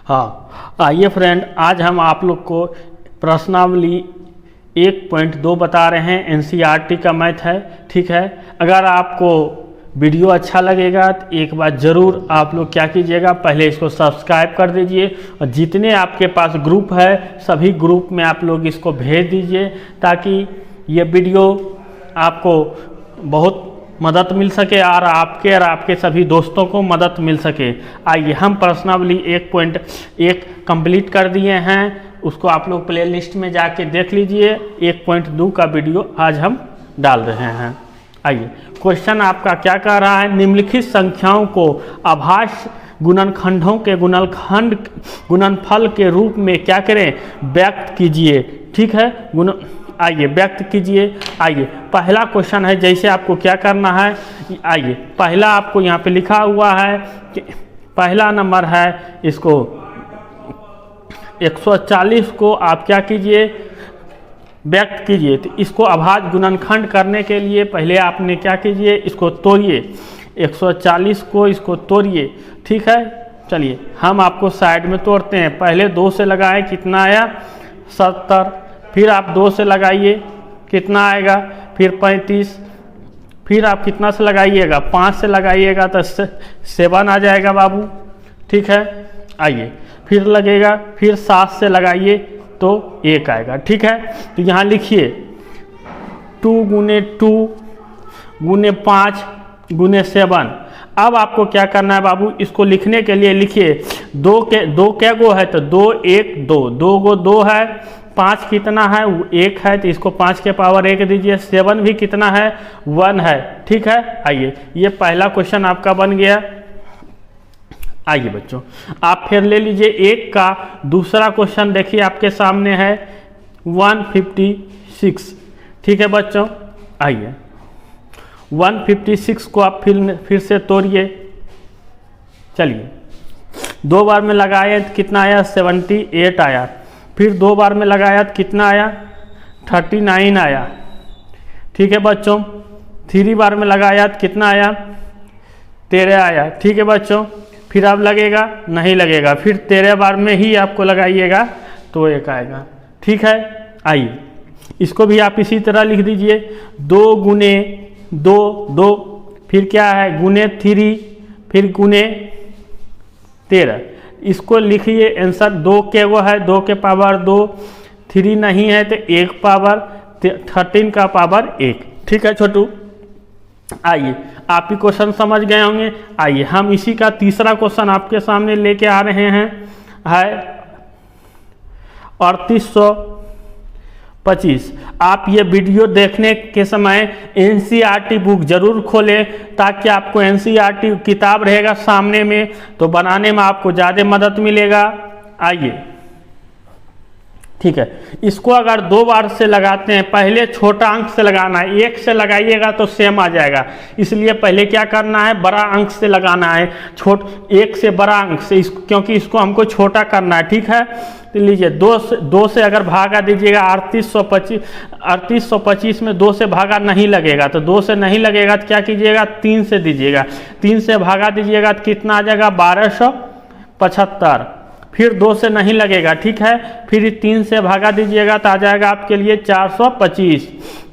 हाँ, आइए फ्रेंड, आज हम आप लोग को प्रश्नावली 1.2 बता रहे हैं। एनसीईआरटी का मैथ है, ठीक है। अगर आपको वीडियो अच्छा लगेगा तो एक बार ज़रूर आप लोग क्या कीजिएगा, पहले इसको सब्सक्राइब कर दीजिए और जितने आपके पास ग्रुप है सभी ग्रुप में आप लोग इसको भेज दीजिए ताकि ये वीडियो आपको बहुत मदद मिल सके और आपके सभी दोस्तों को मदद मिल सके। आइए, हम प्रश्नावली 1.1 कंप्लीट कर दिए हैं, उसको आप लोग प्ले लिस्ट में जाके देख लीजिए। 1.2 का वीडियो आज हम डाल रहे हैं। आइए, क्वेश्चन आपका क्या कह रहा है, निम्नलिखित संख्याओं को अभाज्य गुणनखंडों के गुणनफल के रूप में क्या करें, व्यक्त कीजिए, ठीक है। आइए व्यक्त कीजिए। आइए, पहला क्वेश्चन है, जैसे आपको क्या करना है, आइए पहला आपको यहाँ पे लिखा हुआ है कि पहला नंबर है, इसको 140 को आप क्या कीजिए, व्यक्त कीजिए। तो इसको अभाज्य गुणनखंड करने के लिए पहले आपने क्या कीजिए, इसको तोड़िए, 140 को इसको तोड़िए, ठीक है। चलिए हम आपको साइड में तोड़ते हैं। पहले 2 से लगाएं, कितना आया 70, फिर आप 2 से लगाइए, कितना आएगा, फिर 35, फिर आप कितना से लगाइएगा, 5 से लगाइएगा तो 7 आ जाएगा बाबू, ठीक है। आइए फिर लगेगा, फिर 7 से लगाइए तो 1 आएगा, ठीक है। तो यहाँ लिखिए 2 गुने 2 गुने 5 गुने 7। अब आपको क्या करना है बाबू, इसको लिखने के लिए लिखिए 2 क्या गो है, तो 2 1 2 गो 2 है, 5 कितना है, 1 है, तो इसको 5 के पावर 1 दीजिए। 7 भी कितना है, 1 है, ठीक है। आइए, ये पहला क्वेश्चन आपका बन गया। आइए बच्चों, आप फिर ले लीजिए 1 का दूसरा क्वेश्चन, देखिए आपके सामने है 156, ठीक है बच्चों। आइए 156 को आप फिर से तोड़िए। चलिए 2 बार में लगाए तो कितना आया, 78 आया, फिर 2 बार में लगाया तो कितना आया, 39 आया, ठीक है बच्चों। 3 बार में लगाया तो कितना आया, 13 आया, ठीक है बच्चों। फिर अब लगेगा, नहीं लगेगा, फिर 13 बार में ही आपको लगाइएगा तो 1 आएगा, ठीक है। आइए इसको भी आप इसी तरह लिख दीजिए, 2 गुने 2, फिर क्या है गुने 3, फिर गुने 13। इसको लिखिए आंसर 2 के वो है, 2 के पावर 2, 3 नहीं है तो 1 पावर 13 का पावर 1, ठीक है छोटू। आइए, आप ही क्वेश्चन समझ गए होंगे। आइए हम इसी का तीसरा क्वेश्चन आपके सामने लेके आ रहे हैं, है 3825। आप ये वीडियो देखने के समय एनसीईआरटी बुक जरूर खोलें ताकि आपको एनसीईआरटी किताब रहेगा सामने में, तो बनाने में आपको ज़्यादा मदद मिलेगा। आइए, ठीक है। इसको अगर 2 बार से लगाते हैं, पहले छोटा अंक से लगाना है, 1 से लगाइएगा तो सेम आ जाएगा, इसलिए पहले क्या करना है, बड़ा अंक से लगाना है, 1 से बड़ा अंक से, क्योंकि इसको हमको छोटा करना है, ठीक है। तो लीजिए 2 से अगर भागा दीजिएगा 3825 में 2 से भागा नहीं लगेगा, तो 2 से नहीं लगेगा तो क्या कीजिएगा, 3 से दीजिएगा, 3 से भागा दीजिएगा तो कितना आ जाएगा, 1275। फिर 2 से नहीं लगेगा, ठीक है, फिर 3 से भागा दीजिएगा तो आ जाएगा आपके लिए 425,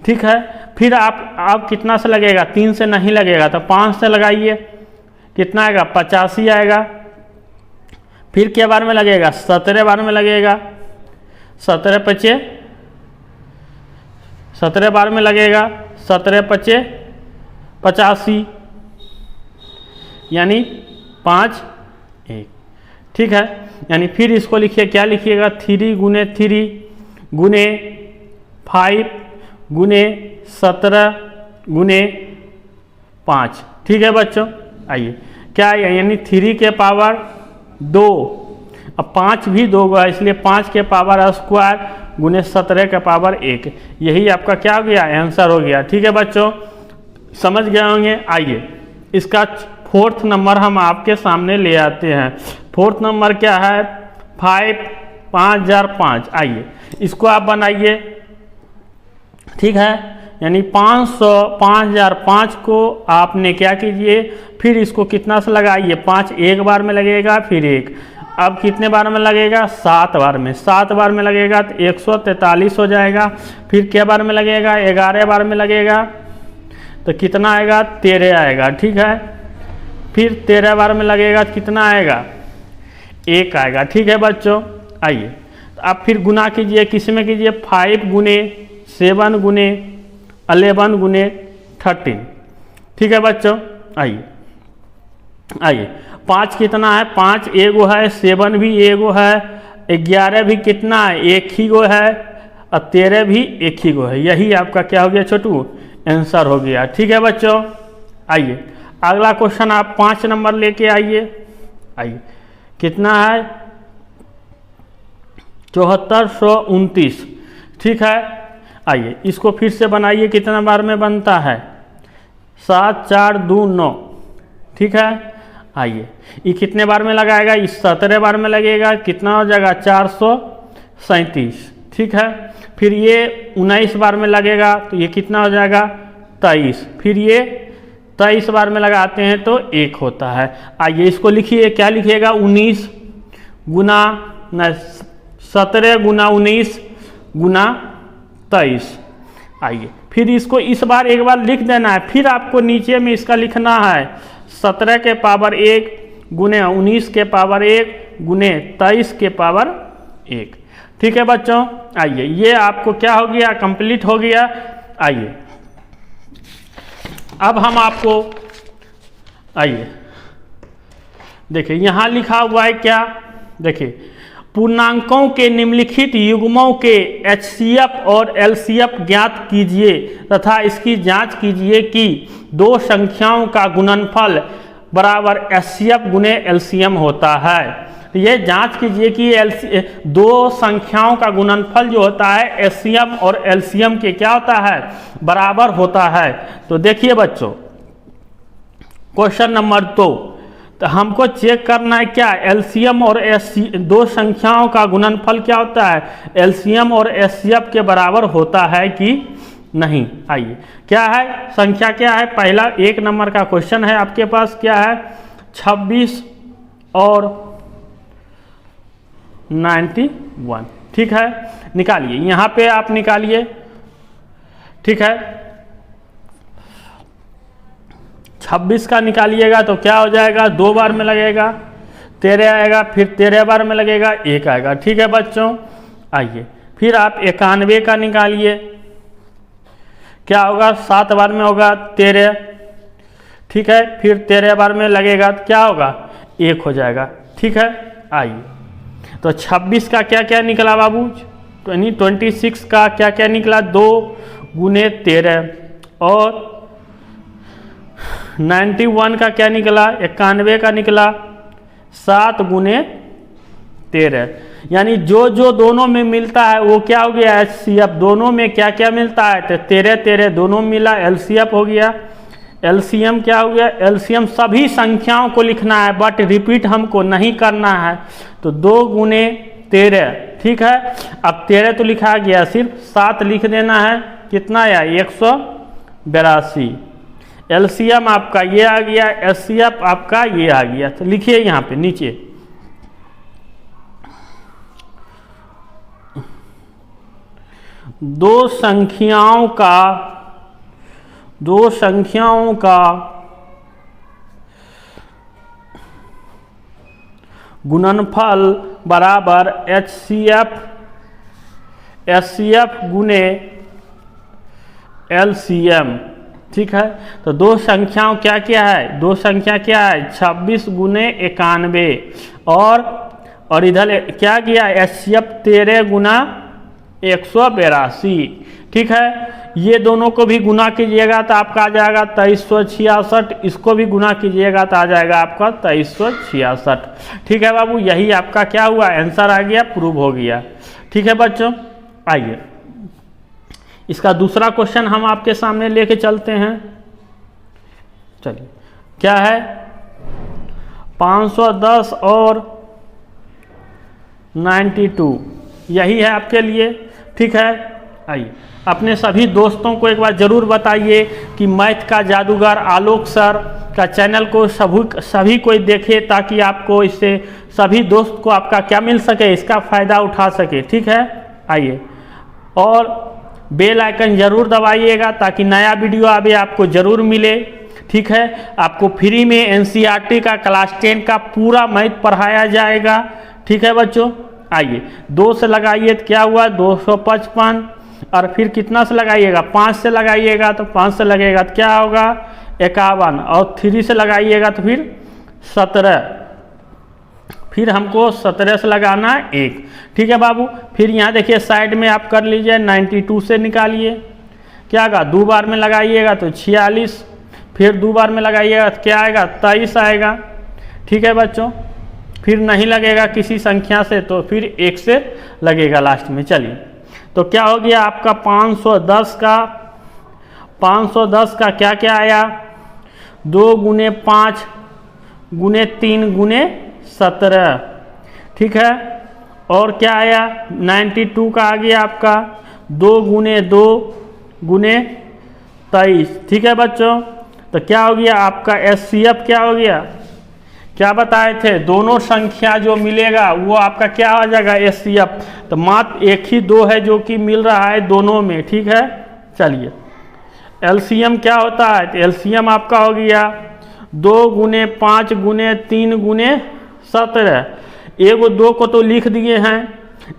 ठीक है। फिर आप कितना से लगेगा, 3 से नहीं लगेगा तो 5 से लगाइए, कितना आएगा, 85 आएगा। फिर क्या बार में लगेगा, 17 बार में लगेगा, 17 बार में लगेगा, 17 5 85, यानी 5 1, ठीक है। यानी फिर इसको लिखिए, क्या लिखिएगा, 3 गुने 3 गुने 5 गुने 17 गुने 5, ठीक है बच्चों। आइए क्या है, यानी 3 के पावर 2, अब 5 भी 2 है, इसलिए 5 के पावर स्क्वायर गुने 17 के पावर 1, यही आपका क्या हो गया, आंसर हो गया, ठीक है बच्चों, समझ गए होंगे। आइए इसका 4th नंबर हम आपके सामने ले आते हैं। 4th नंबर क्या है, 5005। आइए इसको आप बनाइए, ठीक है। यानी 5005 को आपने क्या कीजिए, फिर इसको कितना से लगाइए, 5 एक बार में लगेगा, फिर 1, अब कितने बार में लगेगा? 7 बार में। 7 बार में लगेगा तो 143 हो जाएगा। फिर क्या बार में लगेगा? 11 बार में लगेगा तो कितना आएगा? 13 आएगा। ठीक है, फिर 13 बार में लगेगा तो कितना आएगा? 1 आएगा। ठीक है बच्चों, आइए तो आप फिर गुना कीजिए, किस में कीजिए? 5 गुने 7 गुने 11 गुने 13। ठीक है बच्चों, आइए 5 कितना है? 5 एगो है, 7 भी एगो है, 11 भी कितना है? 1 ही गो है, और 13 भी 1 ही गो है। यही आपका क्या हो गया छोटू? आंसर हो गया। ठीक है बच्चों, आइए अगला क्वेश्चन आप 5 नंबर लेके आइए। कितना है? 7429। ठीक है, आइए इसको फिर से बनाइए। कितना बार में बनता है? 7 4 2 9। ठीक है, आइए ये कितने बार में लगाएगा? इस 17 बार में लगेगा। कितना हो जाएगा? 437। ठीक है, फिर ये 19 बार में लगेगा तो ये कितना हो जाएगा? 23। फिर ये 23 बार में लगाते हैं तो 1 होता है। आइए इसको लिखिए, क्या लिखिएगा? 19 गुना 17 गुना 19 गुना 23। आइए फिर इसको इस बार एक बार लिख देना है, फिर आपको नीचे में इसका लिखना है 17 के पावर 1 गुने 19 के पावर 1 गुने 23 के पावर 1। ठीक है बच्चों, आइए ये आपको क्या हो गया? कंप्लीट हो गया। आइए अब हम आपको, आइए देखिए यहाँ लिखा हुआ है क्या? देखिए पूर्णांकों के निम्नलिखित युग्मों के HCF और LCF ज्ञात कीजिए तथा इसकी जांच कीजिए कि दो संख्याओं का गुणनफल बराबर HCF गुने LCM होता है। ये जांच कीजिए कि दो संख्याओं का गुणनफल जो होता है HCF और LCM के क्या होता है? बराबर होता है। तो देखिए बच्चों क्वेश्चन नंबर 2, तो हमको चेक करना है क्या? LCM और दो संख्याओं का गुणनफल क्या होता है? LCM और HCF के बराबर होता है कि नहीं। आइए क्या है? संख्या क्या है? पहला 1 नंबर का क्वेश्चन है आपके पास, क्या है? 26 और 91। ठीक है, निकालिए, यहाँ पे आप निकालिए। ठीक है, 26 का निकालिएगा तो क्या हो जाएगा? 2 बार में लगेगा, 13 आएगा, फिर 13 बार में लगेगा, 1 आएगा। ठीक है बच्चों, आइए फिर आप 91 का निकालिए, क्या होगा? 7 बार में होगा 13। ठीक है, फिर 13 बार में लगेगा तो क्या होगा? 1 हो जाएगा। ठीक है, आइए तो 26 का क्या क्या निकला बाबू? 26 का क्या क्या निकला? 2 गुने 13। और 91 का क्या निकला? 91 का निकला 7 गुने 13। यानी जो जो दोनों में मिलता है वो क्या हो गया? HCF। दोनों में क्या क्या मिलता है? तो 13 13 दोनों मिला, LCF हो गया। LCM क्या हो गया? LCM सभी संख्याओं को लिखना है बट रिपीट हमको नहीं करना है। तो 2 गुने 13। ठीक है, अब 13 तो लिखा गया, सिर्फ 7 लिख देना है। कितना आया? 182। LCM आपका ये आ गया, HCF आपका ये आ गया। तो लिखिए यहाँ पे नीचे, दो संख्याओं का गुणनफल बराबर HCF गुने LCM। ठीक है, तो दो संख्याओं क्या क्या है? दो संख्या क्या है? 26 गुने 91 और इधर क्या किया? HCF 13 गुना 182। ठीक है, ये दोनों को भी गुना कीजिएगा तो आपका आ जाएगा 2366। इसको भी गुना कीजिएगा तो आ जाएगा आपका 2366। ठीक है बाबू, यही आपका क्या हुआ? आंसर आ गया, प्रूव हो गया। ठीक है बच्चों, आइए इसका दूसरा क्वेश्चन हम आपके सामने लेके चलते हैं। चलिए, क्या है? 510 और 92, यही है आपके लिए। ठीक है, आइए अपने सभी दोस्तों को एक बार ज़रूर बताइए कि मैथ का जादूगर आलोक सर का चैनल को सभी कोई देखे, ताकि आपको इससे सभी दोस्त को आपका क्या मिल सके, इसका फ़ायदा उठा सके। ठीक है, आइए, और बेल आइकन ज़रूर दबाइएगा ताकि नया वीडियो आगे आपको ज़रूर मिले। ठीक है, आपको फ्री में एनसीईआरटी का क्लास 10 का पूरा मैथ पढ़ाया जाएगा। ठीक है बच्चों, आइए 2 से लगाइए तो क्या हुआ 255, और फिर कितना से लगाइएगा 5 से लगाइएगा तो 5 से लगेगा तो क्या होगा 51, और 3 से लगाइएगा तो फिर 17, फिर हमको 17 से लगाना 1। ठीक है बाबू, फिर यहाँ देखिए साइड में आप कर लीजिए 92 से निकालिए, क्या आएगा 2 बार में लगाइएगा तो 46, फिर 2 बार में लगाइएगा तो क्या आएगा 23 आएगा। ठीक है बच्चों, फिर नहीं लगेगा किसी संख्या से तो फिर 1 से लगेगा लास्ट में। चलिए, तो क्या हो गया आपका 510 का क्या क्या आया 2 × 5 × 3 × 17। ठीक है, और क्या आया 92 का आ गया आपका 2 × 2 × 23। ठीक है बच्चों, तो क्या हो गया आपका एचसीएफ क्या हो गया, क्या बताए थे, दोनों संख्या जो मिलेगा वो आपका क्या हो जाएगा एचसीएफ। तो मात्र एक ही 2 है जो कि मिल रहा है दोनों में। ठीक है, चलिए एलसीएम क्या होता है, तो एलसीएम आपका हो गया 2 × 5 × 3 × 17। एगो 2 को तो लिख दिए हैं,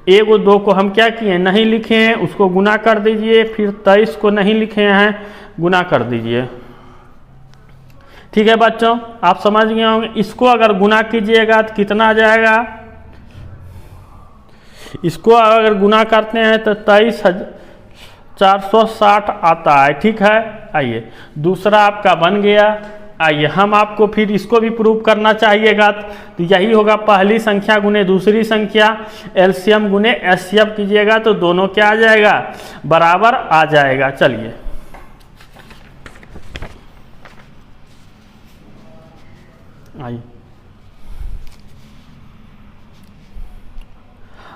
एगो 2 को हम क्या किए नहीं लिखे हैं, उसको गुना कर दीजिए, फिर 23 को नहीं लिखे हैं गुना कर दीजिए। ठीक है बच्चों, आप समझ गए होंगे। इसको अगर गुना कीजिएगा तो कितना आ जाएगा, इसको अगर गुना करते हैं तो 23,460 आता है। ठीक है, आइए दूसरा आपका बन गया। आइए हम आपको फिर इसको भी प्रूव करना चाहिएगा, तो यही होगा पहली संख्या गुने दूसरी संख्या, एलसीएम गुने एचसीएफ कीजिएगा तो दोनों क्या आ जाएगा बराबर आ जाएगा। चलिए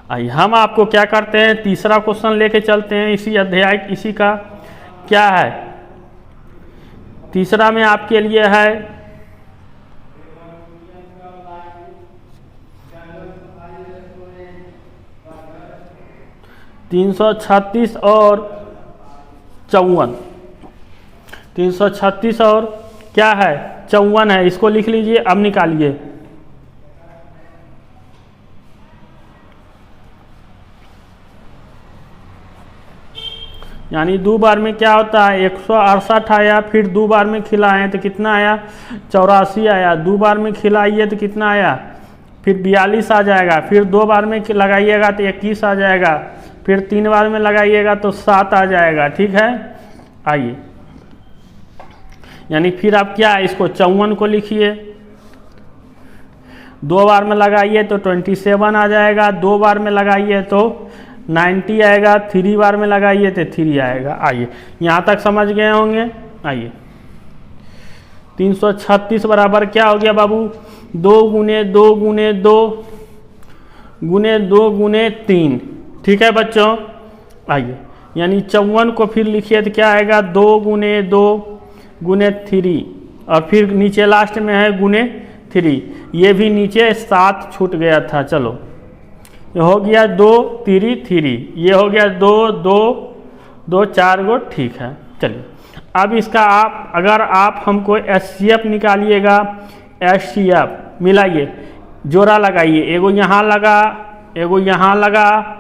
आइए हम आपको क्या करते हैं तीसरा क्वेश्चन लेके चलते हैं इसी अध्याय इसी का। क्या है तीसरा में आपके लिए है 336 और 54, 336 और क्या है 54 है, इसको लिख लीजिए। अब निकालिए, यानी 2 बार में क्या होता है 168 आया, फिर 2 बार में खिलाएँ तो कितना आया 84 आया, 2 बार में खिलाइए तो कितना आया फिर 42 आ जाएगा, फिर 2 बार में लगाइएगा तो 21 आ जाएगा, फिर 3 बार में लगाइएगा तो 7 आ जाएगा। ठीक है, आइए यानी फिर आप क्या है इसको 54 को लिखिए, 2 बार में लगाइए तो 27 आ जाएगा, 2 बार में लगाइए तो 90 आएगा, 3 बार में लगाइए तो 3 आएगा। आइए यहाँ तक समझ गए होंगे। आइए 336 बराबर क्या हो गया बाबू 2 × 2 × 2 × 2 × 3। ठीक है बच्चों, आइए यानी 54 को फिर लिखिए तो क्या आएगा 2 × 2 × 3, और फिर नीचे लास्ट में है गुने 3, ये भी नीचे 7 छूट गया था। चलो ये हो गया 2 3 3, ये हो गया 2 2 2 4 गो। ठीक है, चलिए अब इसका आप अगर आप हमको एचसीएफ निकालिएगा, एचसीएफ मिलाइए, जोड़ा लगाइए, एगो यहाँ लगा, एगो यहाँ लगा,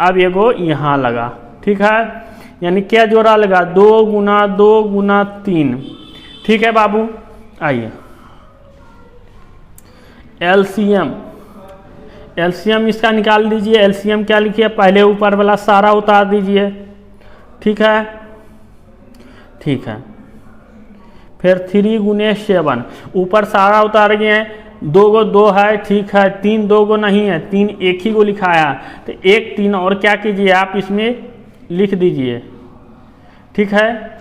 अब एगो यहाँ लगा। ठीक है, यानी क्या जोड़ा लगा 2 × 2 × 3। ठीक है बाबू, आइए एलसीएम, एलसीएम इसका निकाल दीजिए। एलसीएम क्या लिखिए पहले ऊपर वाला सारा उतार दीजिए। ठीक है, ठीक है, फिर 3 × 7, ऊपर सारा उतार गए, 2 गो 2 है। ठीक है, 3 2 गो नहीं है, 3 एक ही को लिखाया, तो 1 3 और क्या कीजिए आप इसमें लिख दीजिए। ठीक है,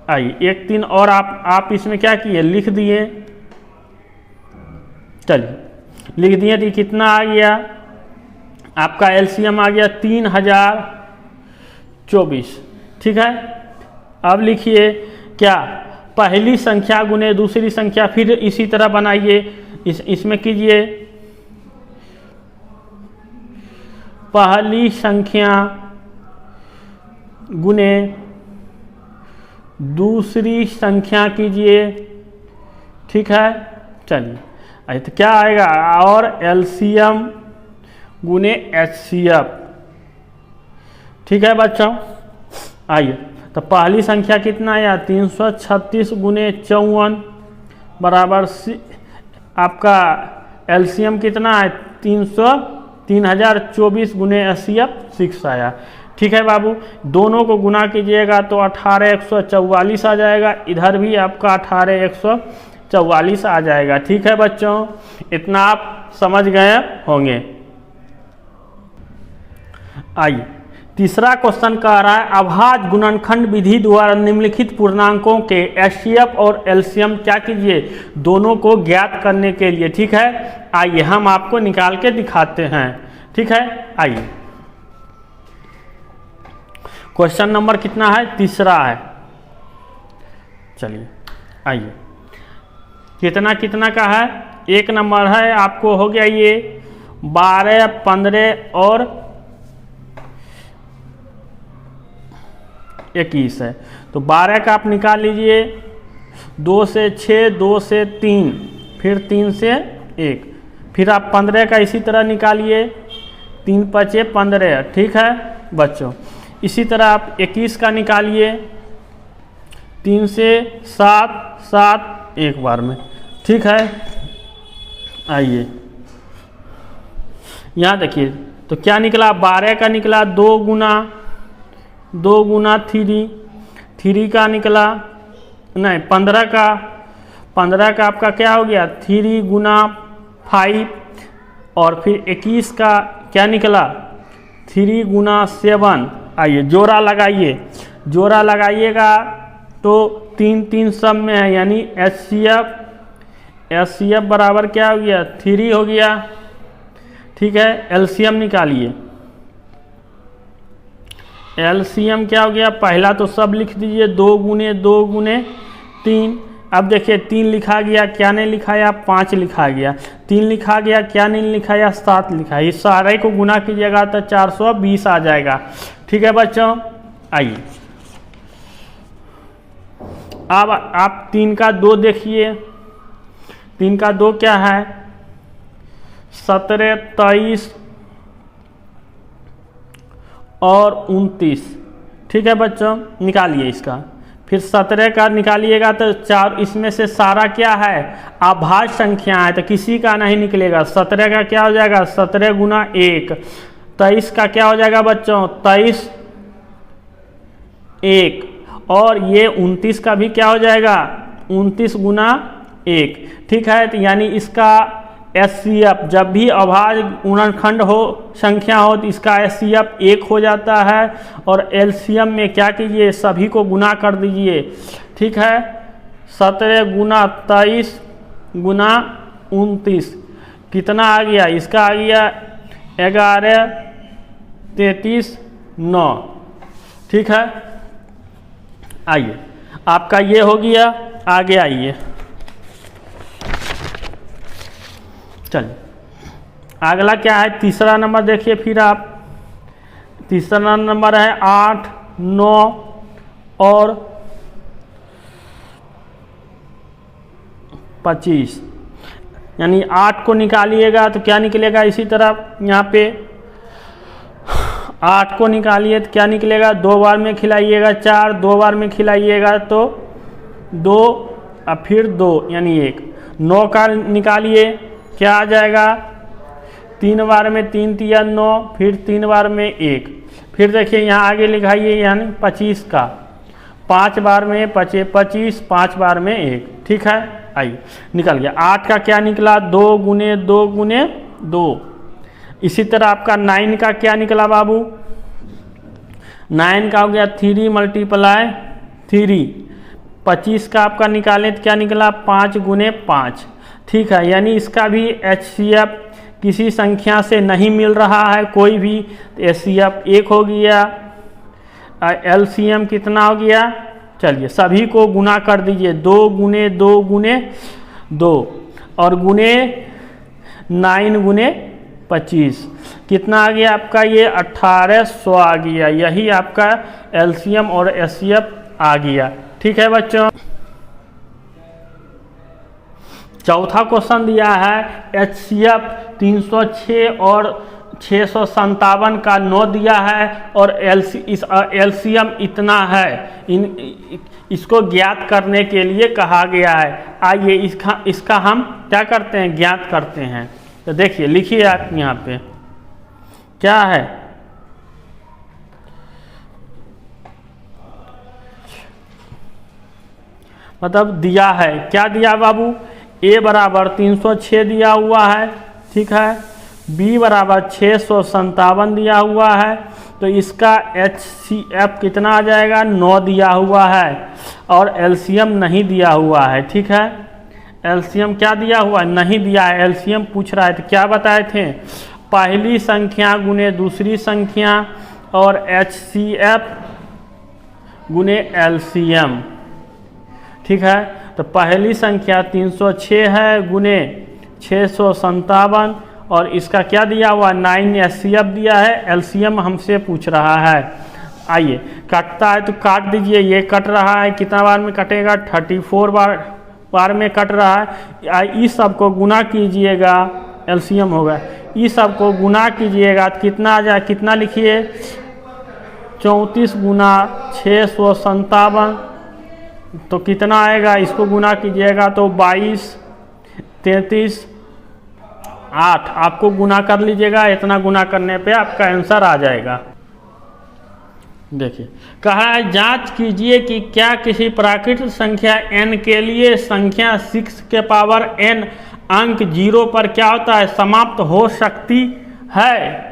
आइए 1 3 और आप इसमें क्या किए लिख दिए। चलिए लिख दिए तो कितना आ गया आपका एलसीएम आ गया 3024। ठीक है, अब लिखिए क्या पहली संख्या गुने दूसरी संख्या, फिर इसी तरह बनाइए, इसमें कीजिए पहली संख्या गुने दूसरी संख्या कीजिए, ठीक है। चलिए तो क्या आएगा, और एलसीएम गुने एचसीएफ, ठीक है बच्चों। आइए तो पहली संख्या कितना आया, 336 गुने 54 बराबर आपका एलसीएम कितना है, 3024 गुने एचसीएफ 6 आया, ठीक है बाबू। दोनों को गुना कीजिएगा तो 18144 आ जाएगा, इधर भी आपका 18144 आ जाएगा, ठीक है बच्चों। इतना आप समझ गए होंगे। आइए तीसरा क्वेश्चन कह रहा है अभाज्य गुणनखंड विधि द्वारा निम्नलिखित पूर्णांकों के एचसीएफ और एलसीएम क्या कीजिए, दोनों को ज्ञात करने के लिए, ठीक है। आइए हम आपको निकाल के दिखाते हैं, ठीक है। आइए क्वेश्चन नंबर कितना है, तीसरा है। चलिए आइए कितना कितना का है, एक नंबर है आपको हो गया ये 12, 15 और 21 है। तो 12 का आप निकाल लीजिए, 2 से 6, 2 से 3, फिर 3 से 1, फिर आप 15 का इसी तरह निकालिए, 3 5 15, ठीक है बच्चों। इसी तरह आप 21 का निकालिए, 3 से 7 7 एक बार में, ठीक है। आइए यहाँ देखिए तो क्या निकला, 12 का निकला 2 गुना 3 का निकला, नहीं 15 का आपका क्या हो गया 3 गुना 5, और फिर 21 का क्या निकला 3 गुना 7। आइए जोड़ा लगाइए, जोड़ा लगाइएगा तो 3 3 सब में है, यानी एचसीएफ बराबर क्या हो गया 3 हो गया, ठीक है। एलसीएम निकालिए, एलसीएम क्या हो गया, पहला तो सब लिख दीजिए 2 गुने 3। अब देखिए 3 लिखा गया, क्या नहीं लिखाया 5 लिखा गया, 3 लिखा गया, क्या नहीं लिखाया 7 लिखा। इस सारे को गुना कीजिएगा तो 420 आ जाएगा, ठीक है बच्चों। आइए अब आप 3 का 2 देखिए, 3 का 2 क्या है 17, 23 और 29, ठीक है बच्चों। निकालिए इसका, फिर 17 का निकालिएगा तो 4, इसमें से सारा क्या है अभाज्य संख्या है, तो किसी का नहीं निकलेगा। 17 का क्या हो जाएगा 17 गुना 1, 23 का क्या हो जाएगा बच्चों 23 1, और ये 29 का भी क्या हो जाएगा 29 गुना 1, ठीक है। तो यानी इसका एचसीएफ, जब भी अभाज्य गुणनखंड हो संख्या हो तो इसका एचसीएफ 1 हो जाता है, और एलसीएम में क्या कीजिए सभी को गुना कर दीजिए, ठीक है। 17 गुना 23 गुना 29 कितना आ गया, इसका आ गया 11 33 9, ठीक है। आइए आपका ये हो गया, आगे आइए। चलिए अगला क्या है, तीसरा नंबर देखिए। फिर आप तीसरा नंबर है 8, 9 और 25, यानी 8 को निकालिएगा तो क्या निकलेगा, इसी तरह यहाँ पे 8 को निकालिए तो क्या निकलेगा, 2 बार में खिलाइएगा 4, 2 बार में खिलाइएगा तो 2 और फिर 2 यानी 1। 9 का निकालिए क्या आ जाएगा, 3 बार में 3 3 9, फिर 3 बार में 1, फिर देखिए यहाँ आगे लिखाइए, यानी 25 का 5 बार में 25, 5 बार में 1, ठीक है। आइए निकल गया। 8 का क्या निकला 2 गुने 2 गुने 2। इसी तरह आपका 9 का क्या निकला बाबू, 9 का हो गया 3 मल्टीप्लाई 3। 25 का आपका निकालें तो क्या निकला 5 गुने 5, ठीक है। यानी इसका भी एचसीएफ किसी संख्या से नहीं मिल रहा है कोई भी, तो एचसीएफ 1 हो गया। एलसीएम कितना हो गया चलिए सभी को गुना कर दीजिए, 2 गुने 2 गुने 2 और गुने 9 गुने 25 कितना आ गया आपका, ये 1800 आ गया। यही आपका एलसीएम और एचसीएफ आ गया। ठीक है बच्चों, चौथा क्वेश्चन दिया है एचसीएफ 306 और 657 का 9 दिया है और एलसीएम इतना है। इसको ज्ञात करने के लिए कहा गया है। आइए इसका हम क्या करते हैं, ज्ञात करते हैं। तो देखिए लिखिए आप यहाँ पे क्या है, मतलब दिया है, क्या दिया बाबू, ए बराबर 306 दिया हुआ है, ठीक है, बी बराबर 657 दिया हुआ है, तो इसका एचसीएफ कितना आ जाएगा, 9 दिया हुआ है और एलसीएम नहीं दिया हुआ है। ठीक है, एलसीएम क्या दिया हुआ है, नहीं दिया है। एलसीएम पूछ रहा है तो क्या बताए थे, पहली संख्या गुने दूसरी संख्या और एचसीएफ गुने एलसीएम। ठीक है, तो पहली संख्या 306 है गुने 657 और इसका क्या दिया हुआ 9 एचसीएफ दिया है, एलसीएम हमसे पूछ रहा है। आइए कटता है तो काट दीजिए, ये कट रहा है, कितना बार में कटेगा, 34 बार में कट रहा है। इस सब को गुना कीजिएगा, एलसीएम होगा, इस सब को गुना कीजिएगा तो कितना आ जाए, कितना लिखिए, 34 गुना 657 तो कितना आएगा, इसको गुना कीजिएगा तो 22, 33, 8 आपको गुना कर लीजिएगा। इतना गुना करने पे आपका आंसर आ जाएगा। देखिए कहा है जांच कीजिए कि क्या किसी प्राकृतिक संख्या n के लिए संख्या 6 के पावर n अंक 0 पर क्या होता है, समाप्त हो सकती है।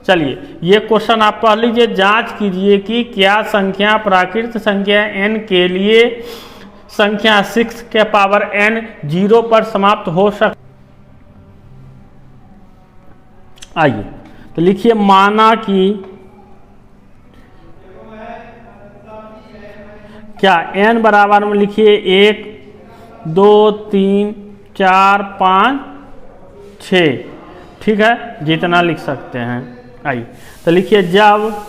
चलिए ये क्वेश्चन आप पढ़ लीजिए, जांच कीजिए कि क्या संख्या प्राकृतिक संख्या n के लिए संख्या 6 के पावर n 0 पर समाप्त हो सकती। आइए तो लिखिए, माना कि क्या n बराबर में लिखिए 1 2 3 4 5 6, ठीक है, जितना लिख सकते हैं। आइए तो लिखिए, जब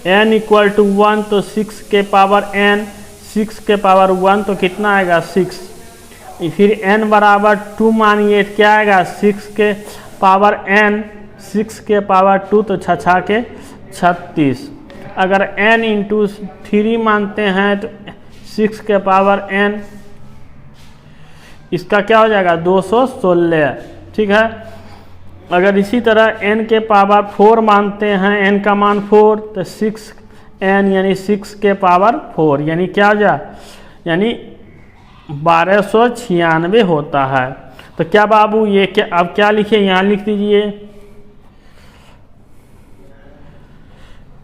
n इक्वल टू 1 तो 6 के पावर n, 6 के पावर 1 तो कितना आएगा 6, फिर n बराबर 2 मानिए क्या आएगा 6 के पावर n, 6 के पावर 2 तो 6 के 36। अगर n इंटू 3 मानते हैं तो 6 के पावर n, इसका क्या हो जाएगा 216। ठीक है, अगर इसी तरह n के पावर 4 मानते हैं, n का मान 4 तो 6n यानी 6 के पावर 4 यानी क्या हो जाए, यानी 1296 होता है। तो क्या बाबू ये क्या, अब क्या लिखे, यहाँ लिख दीजिए,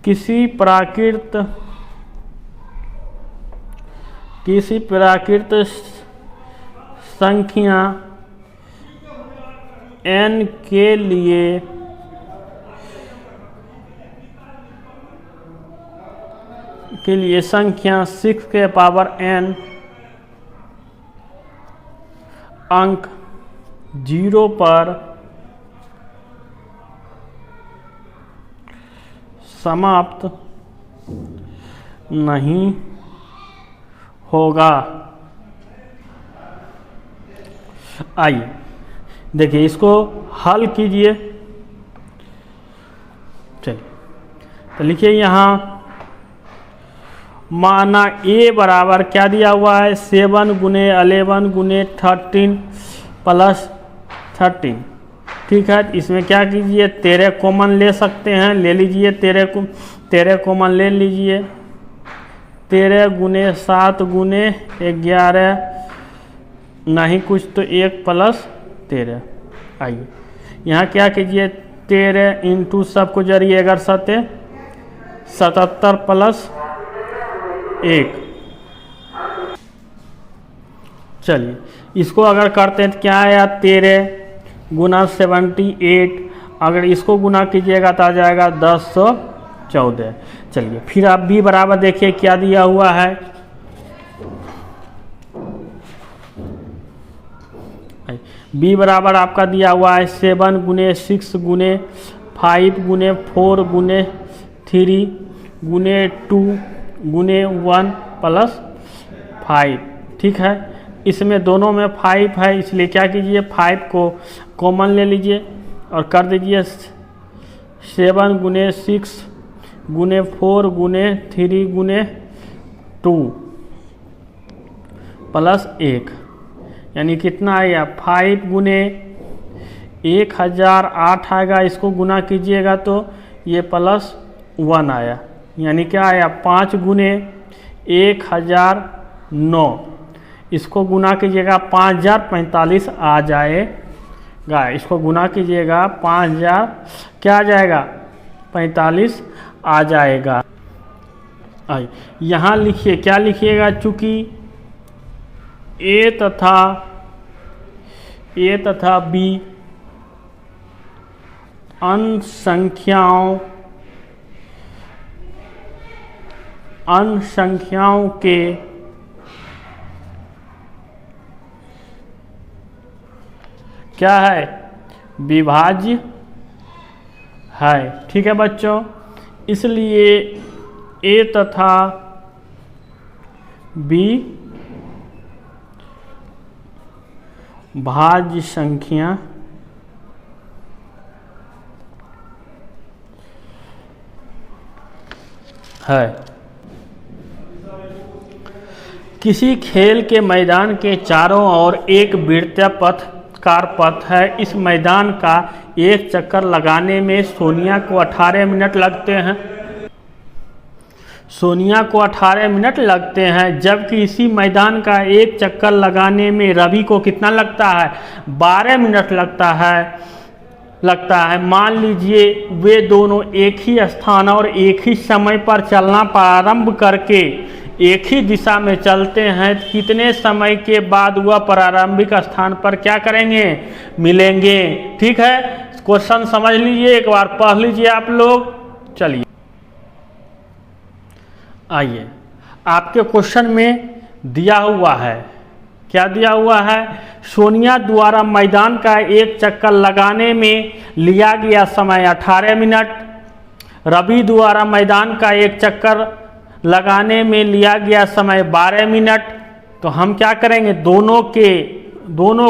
किसी प्राकृत संख्या n के लिए संख्या 6 के पावर n अंक 0 पर समाप्त नहीं होगा। आइए देखिए इसको हल कीजिए। चलिए तो लिखिए यहाँ, माना a बराबर क्या दिया हुआ है 7 गुने 11 गुने 13 प्लस 13। ठीक है, इसमें क्या कीजिए 13 कॉमन ले सकते हैं, ले लीजिए 13 कॉमन ले लीजिए। 13 गुने 7 गुने 11 नहीं कुछ तो 1 प्लस 13। आइए यहाँ क्या कीजिए 13 इंटू सबको जरिए 11 77 प्लस 1। चलिए इसको अगर करते हैं तो क्या आया 13 गुना 78, अगर इसको गुना कीजिएगा तो आ जाएगा 1014। चलिए फिर आप b बराबर देखिए क्या दिया हुआ है। b बराबर आपका दिया हुआ है 7 गुने 6 गुने 5 गुने 4 गुने 3 गुने 2 गुने 1 प्लस 5। ठीक है, इसमें दोनों में 5 है, इसलिए क्या कीजिए 5 को कॉमन ले लीजिए और कर दीजिए 7 गुने 6 गुने 4 गुने 3 गुने 2 प्लस 1, यानी कितना आया 5 गुने 1008 आएगा। इसको गुना कीजिएगा तो ये प्लस 1 आया, यानी क्या आया 5 गुने 1009। इसको गुना कीजिएगा 5045 आ जाएगा। इसको गुना कीजिएगा 5000 क्या आ जाएगा 45 आ जाएगा। यहाँ लिखिए क्या लिखिएगा, चूँकि ए तथा बी अन्य संख्याओं के क्या है विभाज्य है। ठीक है बच्चों, इसलिए ए तथा बी भाज्य संख्या है। किसी खेल के मैदान के चारों ओर एक वृत्ताकार पथ है। इस मैदान का एक चक्कर लगाने में सोनिया को 18 मिनट लगते हैं। जबकि इसी मैदान का एक चक्कर लगाने में रवि को कितना लगता है 12 मिनट लगता है। मान लीजिए वे दोनों एक ही स्थान और एक ही समय पर चलना प्रारंभ करके एक ही दिशा में चलते हैं, कितने समय के बाद वह प्रारंभिक स्थान पर क्या करेंगे मिलेंगे। ठीक है, क्वेश्चन समझ लीजिए, एक बार पढ़ लीजिए आप लोग। चलिए आइए, आपके क्वेश्चन में दिया हुआ है, क्या दिया हुआ है, सोनिया द्वारा मैदान का एक चक्कर लगाने में लिया गया समय 18 मिनट, रवि द्वारा मैदान का एक चक्कर लगाने में लिया गया समय 12 मिनट। तो हम क्या करेंगे, दोनों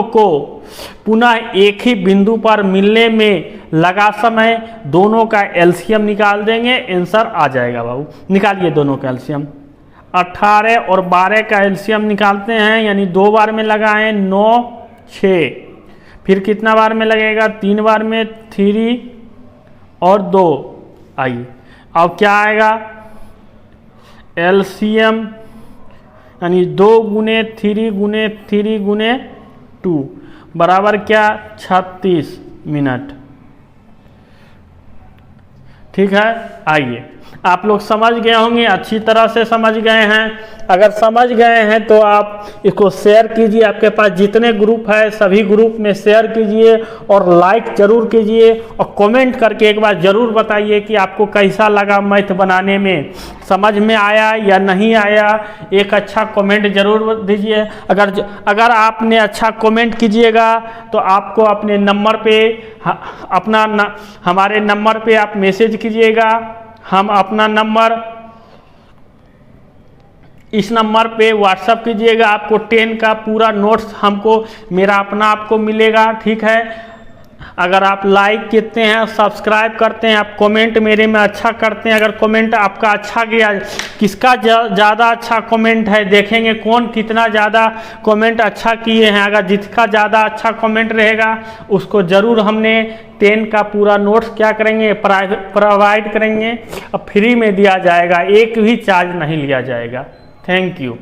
को पुनः एक ही बिंदु पर मिलने में लगा समय, दोनों का एलसीएम निकाल देंगे, आंसर आ जाएगा। बाबू निकालिए दोनों का एलसीएम। 18 और 12 का एलसीएम निकालते हैं, यानी 2 बार में लगाएं 9 6, फिर कितना बार में लगेगा 3 बार में 3 और 2। आइए अब क्या आएगा एलसीएम, यानी 2 गुने 3 गुने 3 गुने 2 बराबर क्या 36 मिनट। ठीक है, आइए आप लोग समझ गए होंगे, अच्छी तरह से समझ गए हैं। अगर समझ गए हैं तो आप इसको शेयर कीजिए, आपके पास जितने ग्रुप है सभी ग्रुप में शेयर कीजिए और लाइक जरूर कीजिए और कमेंट करके एक बार ज़रूर बताइए कि आपको कैसा लगा मैथ बनाने में, समझ में आया या नहीं आया। एक अच्छा कमेंट जरूर दीजिए। अगर आपने अच्छा कमेंट कीजिएगा तो आपको अपने नंबर पे हमारे नंबर पे आप मैसेज कीजिएगा। हम अपना नंबर इस नंबर पे व्हाट्सअप कीजिएगा, आपको 10 का पूरा नोट्स हमको मेरा अपना आपको मिलेगा। ठीक है, अगर आप लाइक करते हैं, सब्सक्राइब करते हैं, आप कमेंट मेरे में अच्छा करते हैं, अगर कमेंट आपका अच्छा गया, किसका ज़्यादा अच्छा कमेंट है देखेंगे, कौन कितना ज़्यादा कमेंट अच्छा किए हैं। अगर जिसका ज़्यादा अच्छा कमेंट रहेगा उसको ज़रूर हमने 10 का पूरा नोट्स क्या करेंगे प्रोवाइड करेंगे और फ्री में दिया जाएगा, एक भी चार्ज नहीं लिया जाएगा। Thank you.